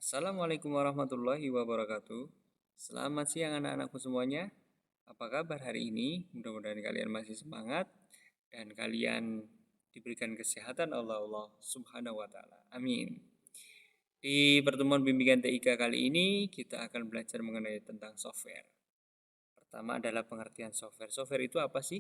Assalamualaikum warahmatullahi wabarakatuh. Selamat siang anak-anakku semuanya. Apa kabar hari ini? Mudah-mudahan kalian masih semangat dan kalian diberikan kesehatan oleh Allah Subhanahu wa taala. Amin. Di pertemuan bimbingan TIK kali ini kita akan belajar mengenai tentang software. Pertama adalah pengertian software. Software itu apa sih?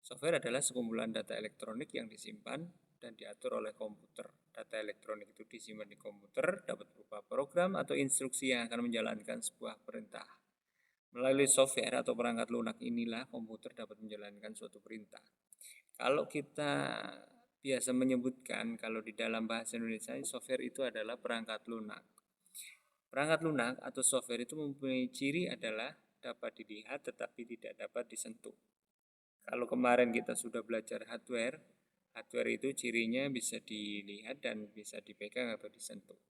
Software adalah sekumpulan data elektronik yang disimpan dan diatur oleh komputer. Data elektronik itu disimpan di komputer, dapat berupa program atau instruksi yang akan menjalankan sebuah perintah. Melalui software atau perangkat lunak inilah komputer dapat menjalankan suatu perintah. Kalau kita biasa menyebutkan, kalau di dalam bahasa Indonesia, software itu adalah perangkat lunak. Perangkat lunak atau software itu mempunyai ciri adalah dapat dilihat tetapi tidak dapat disentuh. Kalau kemarin kita sudah belajar hardware, hardware itu cirinya bisa dilihat dan bisa dipegang atau disentuh.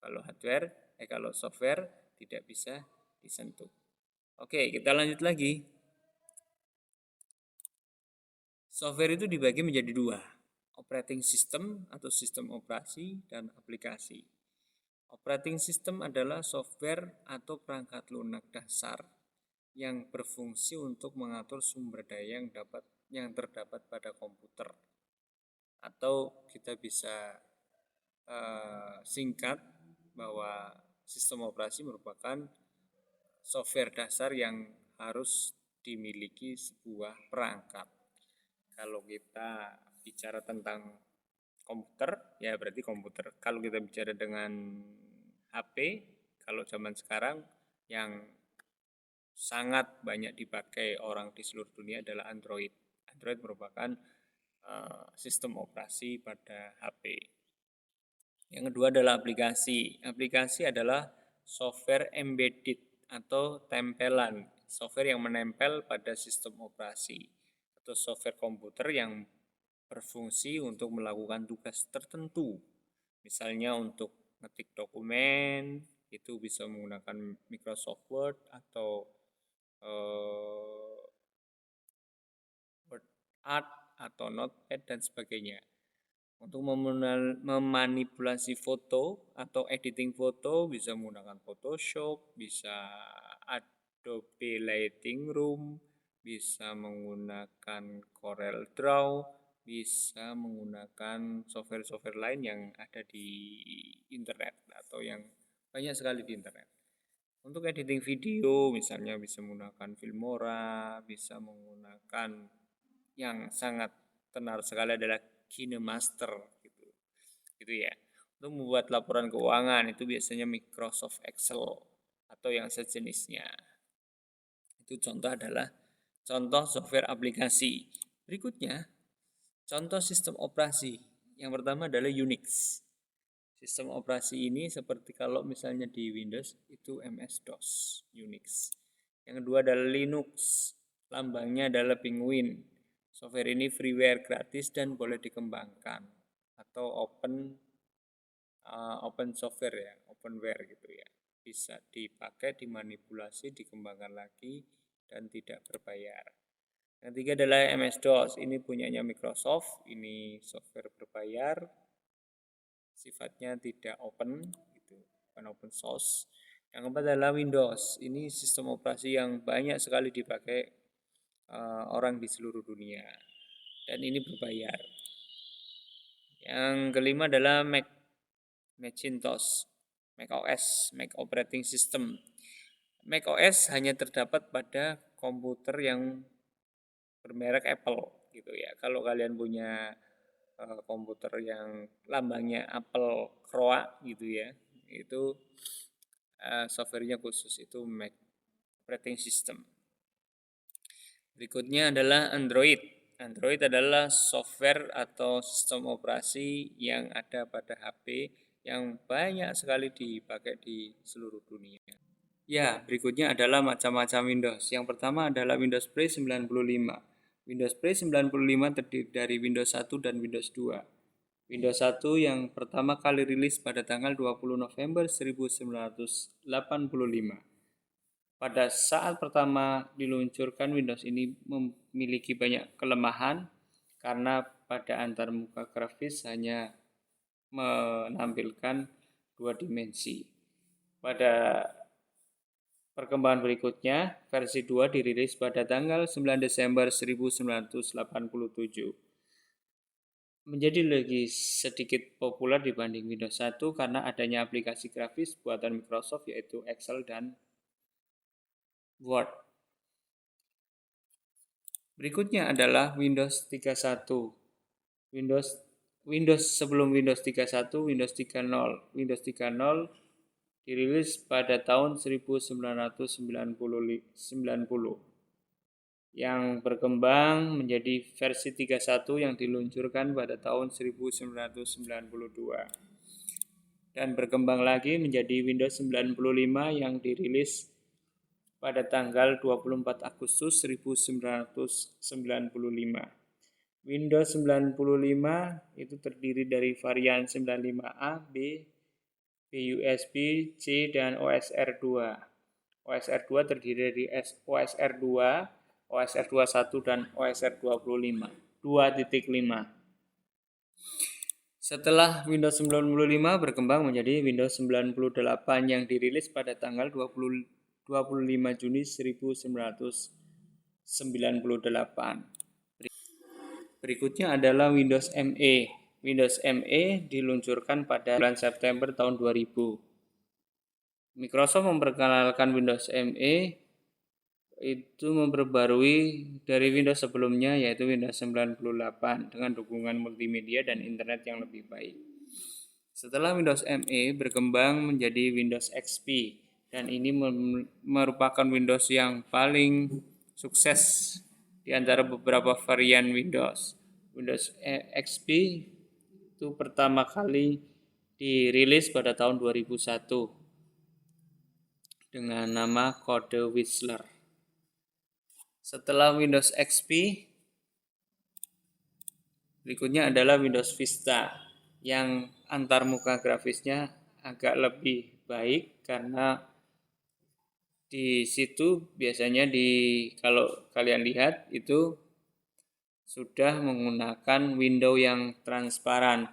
Kalau software tidak bisa disentuh. Oke, kita lanjut lagi. Software itu dibagi menjadi dua, operating system atau sistem operasi dan aplikasi. Operating system adalah software atau perangkat lunak dasar yang berfungsi untuk mengatur sumber daya yang terdapat pada komputer. Atau kita bisa singkat bahwa sistem operasi merupakan software dasar yang harus dimiliki sebuah perangkat. Kalau kita bicara tentang komputer, ya berarti komputer. Kalau kita bicara dengan HP, kalau zaman sekarang yang sangat banyak dipakai orang di seluruh dunia adalah Android. Android merupakan sistem operasi pada HP. Yang kedua adalah aplikasi. Aplikasi adalah software embedded atau tempelan, software yang menempel pada sistem operasi atau software komputer yang berfungsi untuk melakukan tugas tertentu. Misalnya untuk ngetik dokumen, itu bisa menggunakan Microsoft Word atau Word Art atau Notepad dan sebagainya. Untuk memanipulasi foto atau editing foto bisa menggunakan Photoshop, bisa Adobe Lightroom, bisa menggunakan Corel Draw, bisa menggunakan software-software lain yang ada di internet atau yang banyak sekali di internet. Untuk editing video misalnya bisa menggunakan Filmora, bisa menggunakan yang sangat tenar sekali adalah KineMaster gitu ya. Untuk membuat laporan keuangan itu biasanya Microsoft Excel atau yang sejenisnya. Itu contoh software aplikasi. Berikutnya contoh sistem operasi. Yang pertama adalah Unix. Sistem operasi ini seperti kalau misalnya di Windows itu MS-DOS, Unix. Yang kedua adalah Linux. Lambangnya adalah Penguin. Software ini freeware, gratis dan boleh dikembangkan atau open software ya, openware gitu ya. Bisa dipakai, dimanipulasi, dikembangkan lagi dan tidak berbayar. Yang ketiga adalah MS-DOS. Ini punyanya Microsoft, ini software berbayar. Sifatnya tidak open gitu, bukan open source. Yang keempat adalah Windows. Ini sistem operasi yang banyak sekali dipakai orang di seluruh dunia dan ini berbayar. Yang kelima adalah Macintosh, macOS, Mac Operating System. macOS hanya terdapat pada komputer yang bermerek Apple gitu ya. Kalau kalian punya komputer yang lambangnya Apple Croa gitu ya, itu softwarenya khusus, itu Mac Operating System. Berikutnya adalah Android. Android adalah software atau sistem operasi yang ada pada HP yang banyak sekali dipakai di seluruh dunia. Ya, berikutnya adalah macam-macam Windows. Yang pertama adalah Windows Play 95. Windows Play 95 terdiri dari Windows 1 dan Windows 2. Windows 1 yang pertama kali rilis pada tanggal 20 November 1985. Pada saat pertama diluncurkan, Windows ini memiliki banyak kelemahan karena pada antarmuka grafis hanya menampilkan dua dimensi. Pada perkembangan berikutnya, versi 2 dirilis pada tanggal 9 Desember 1987. Menjadi lebih sedikit populer dibanding Windows 1 karena adanya aplikasi grafis buatan Microsoft yaitu Excel dan Word. Berikutnya adalah Windows 31. Windows sebelum Windows 31, Windows 30. Windows 30 dirilis pada tahun 1990 yang berkembang menjadi versi 31 yang diluncurkan pada tahun 1992 dan berkembang lagi menjadi Windows 95 yang dirilis pada tanggal 24 Agustus 1995. Windows 95 itu terdiri dari varian 95A, B, BUSB, C, dan OSR2. OSR2 terdiri dari OSR2, OSR21, dan OSR25, 2.5. Setelah Windows 95 berkembang menjadi Windows 98 yang dirilis pada tanggal 25 Juni 1998. Berikutnya adalah Windows ME. Windows ME diluncurkan pada bulan September tahun 2000. Microsoft memperkenalkan Windows ME itu memperbarui dari Windows sebelumnya yaitu Windows 98 dengan dukungan multimedia dan internet yang lebih baik. Setelah Windows ME berkembang menjadi Windows XP dan ini merupakan Windows yang paling sukses di antara beberapa varian Windows. Windows XP itu pertama kali dirilis pada tahun 2001 dengan nama kode Whistler. Setelah Windows XP, berikutnya adalah Windows Vista yang antarmuka grafisnya agak lebih baik karena di situ biasanya kalau kalian lihat itu sudah menggunakan window yang transparan.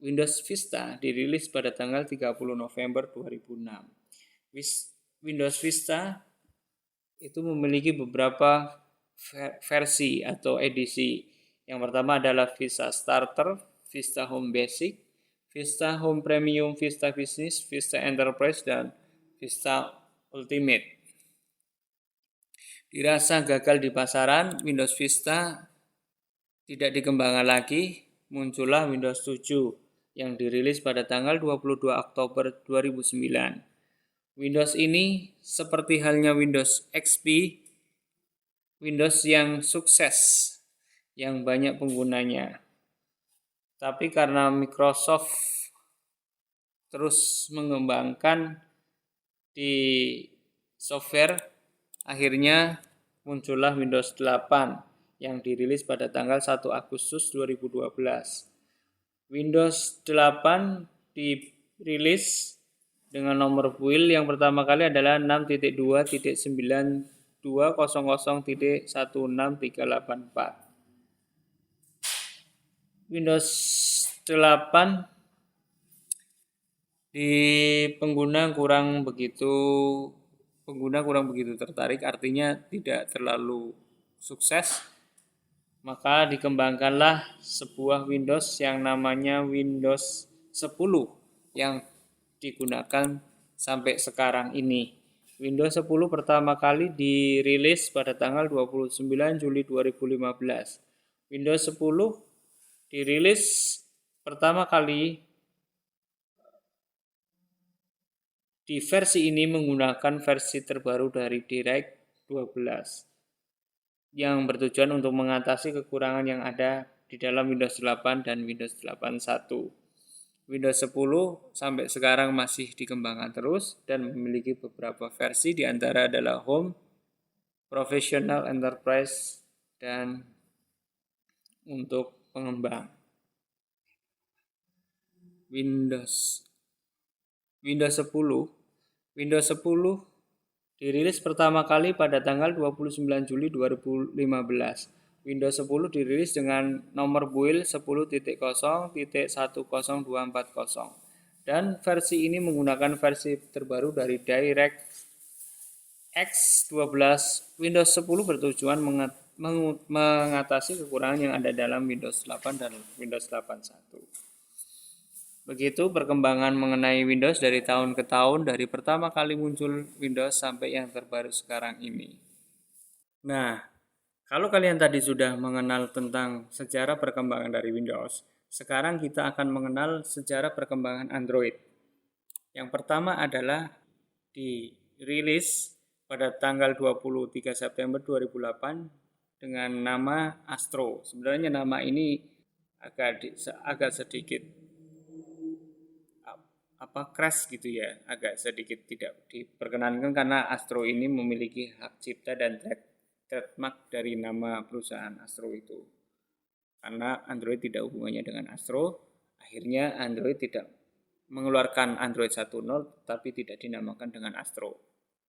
Windows Vista dirilis pada tanggal 30 November 2006. Windows Vista itu memiliki beberapa versi atau edisi. Yang pertama adalah Vista Starter, Vista Home Basic, Vista Home Premium, Vista Business, Vista Enterprise, dan Vista Ultimate. Dirasa gagal di pasaran, Windows Vista tidak dikembangkan lagi, muncullah Windows 7 yang dirilis pada tanggal 22 Oktober 2009. Windows ini seperti halnya Windows XP, Windows yang sukses, yang banyak penggunanya. Tapi karena Microsoft terus mengembangkan di software, akhirnya muncullah Windows 8 yang dirilis pada tanggal 1 Agustus 2012. Windows 8 dirilis dengan nomor build yang pertama kali adalah 6.2.9.200.1384. Windows 8 di pengguna kurang begitu tertarik, artinya tidak terlalu sukses. Maka dikembangkanlah sebuah Windows yang namanya Windows 10 yang digunakan sampai sekarang ini. Windows 10 pertama kali dirilis pada tanggal 29 Juli 2015. Windows 10 dirilis pertama kali di versi ini menggunakan versi terbaru dari DirectX 12 yang bertujuan untuk mengatasi kekurangan yang ada di dalam Windows 8 dan Windows 8.1. Windows 10 sampai sekarang masih dikembangkan terus dan memiliki beberapa versi, di antara adalah Home, Professional, Enterprise, dan untuk pengembang. Windows 10 dirilis pertama kali pada tanggal 29 Juli 2015. Windows 10 dirilis dengan nomor build 10.0.10240 Dan versi ini menggunakan versi terbaru dari DirectX 12. Windows 10 bertujuan mengatasi kekurangan yang ada dalam Windows 8 dan Windows 8.1. Begitu perkembangan mengenai Windows dari tahun ke tahun, dari pertama kali muncul Windows sampai yang terbaru sekarang ini. Nah, kalau kalian tadi sudah mengenal tentang sejarah perkembangan dari Windows, sekarang kita akan mengenal sejarah perkembangan Android. Yang pertama adalah dirilis pada tanggal 23 September 2008 dengan nama Astro. Sebenarnya nama ini agak sedikit crash gitu ya, agak sedikit tidak diperkenankan karena Astro ini memiliki hak cipta dan trademark dari nama perusahaan Astro itu. Karena Android tidak hubungannya dengan Astro, akhirnya Android tidak mengeluarkan Android 1.0 tapi tidak dinamakan dengan Astro.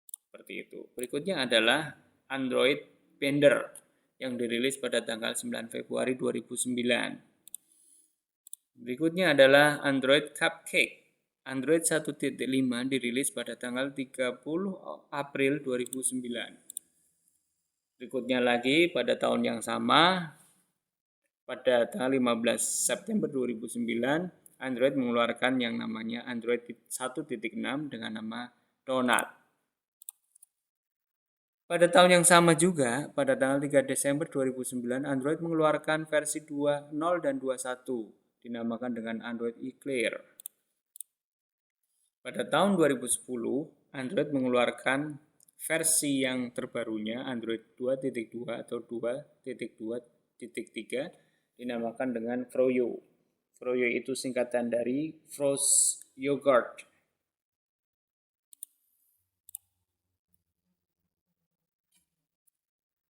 Seperti itu. Berikutnya adalah Android Bender yang dirilis pada tanggal 9 Februari 2009. Berikutnya adalah Android Cupcake. Android 1.5 dirilis pada tanggal 30 April 2009. Berikutnya lagi pada tahun yang sama, pada tanggal 15 September 2009, Android mengeluarkan yang namanya Android 1.6 dengan nama Donut. Pada tahun yang sama juga, pada tanggal 3 Desember 2009, Android mengeluarkan versi 2.0 dan 2.1, dinamakan dengan Android Eclair. Pada tahun 2010, Android mengeluarkan versi yang terbarunya, Android 2.2 atau 2.2.3, dinamakan dengan Froyo. Froyo itu singkatan dari Froze Yogurt.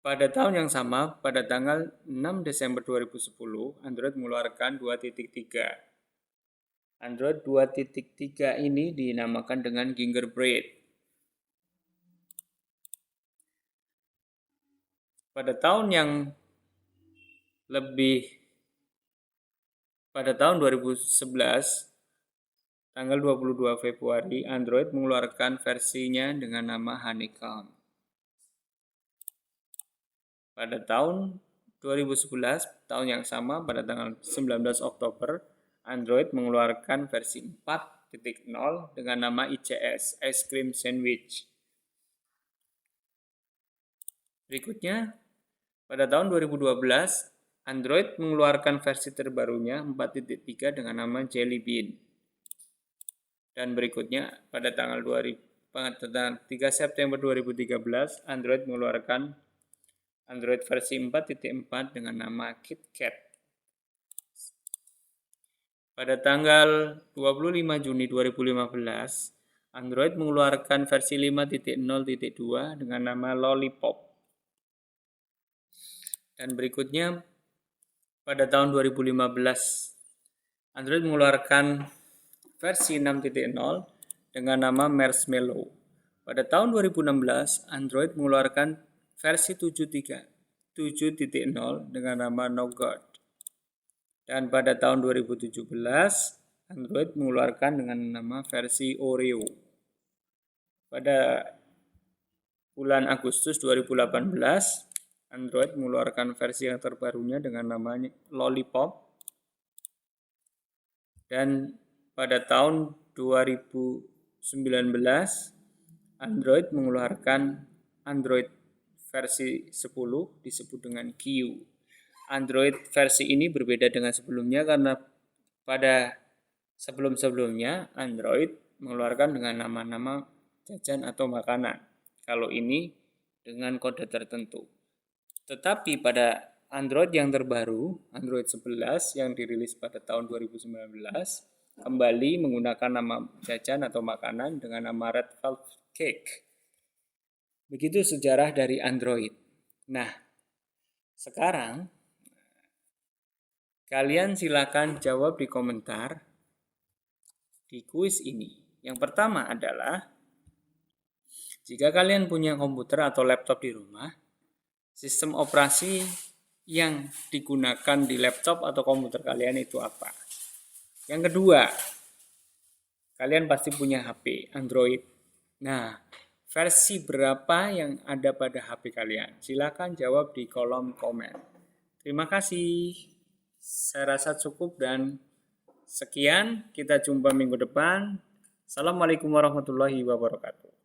Pada tahun yang sama, pada tanggal 6 Desember 2010, Android mengeluarkan 2.3. Android 2.3 ini dinamakan dengan Gingerbread. Pada tahun 2011, tanggal 22 Februari, Android mengeluarkan versinya dengan nama Honeycomb. Pada tahun 2011, tahun yang sama, pada tanggal 19 Oktober, Android mengeluarkan versi 4.0 dengan nama ICS, Ice Cream Sandwich. Berikutnya, pada tahun 2012, Android mengeluarkan versi terbarunya 4.3 dengan nama Jelly Bean. Dan berikutnya, pada tanggal 3 September 2013, Android mengeluarkan Android versi 4.4 dengan nama KitKat. Pada tanggal 25 Juni 2015, Android mengeluarkan versi 5.0.2 dengan nama Lollipop. Dan berikutnya, pada tahun 2015, Android mengeluarkan versi 6.0 dengan nama Marshmallow. Pada tahun 2016, Android mengeluarkan versi 7.0 dengan nama Nougat. Dan pada tahun 2017, Android mengeluarkan dengan nama versi Oreo. Pada bulan Agustus 2018, Android mengeluarkan versi yang terbarunya dengan namanya Lollipop. Dan pada tahun 2019, Android mengeluarkan Android versi 10 disebut dengan Q. Android versi ini berbeda dengan sebelumnya karena pada sebelum-sebelumnya Android mengeluarkan dengan nama-nama jajan atau makanan. Kalau ini dengan kode tertentu. Tetapi pada Android yang terbaru, Android 11 yang dirilis pada tahun 2019, kembali menggunakan nama jajan atau makanan dengan nama Red Velvet Cake. Begitu sejarah dari Android. Nah, sekarang kalian silakan jawab di komentar di kuis ini. Yang pertama adalah, jika kalian punya komputer atau laptop di rumah, sistem operasi yang digunakan di laptop atau komputer kalian itu apa? Yang kedua, Kalian pasti punya HP Android. Nah, versi berapa yang ada pada HP kalian? Silakan jawab di kolom komen. Terima kasih. Saya rasa cukup dan sekian. Kita jumpa minggu depan. Assalamualaikum warahmatullahi wabarakatuh.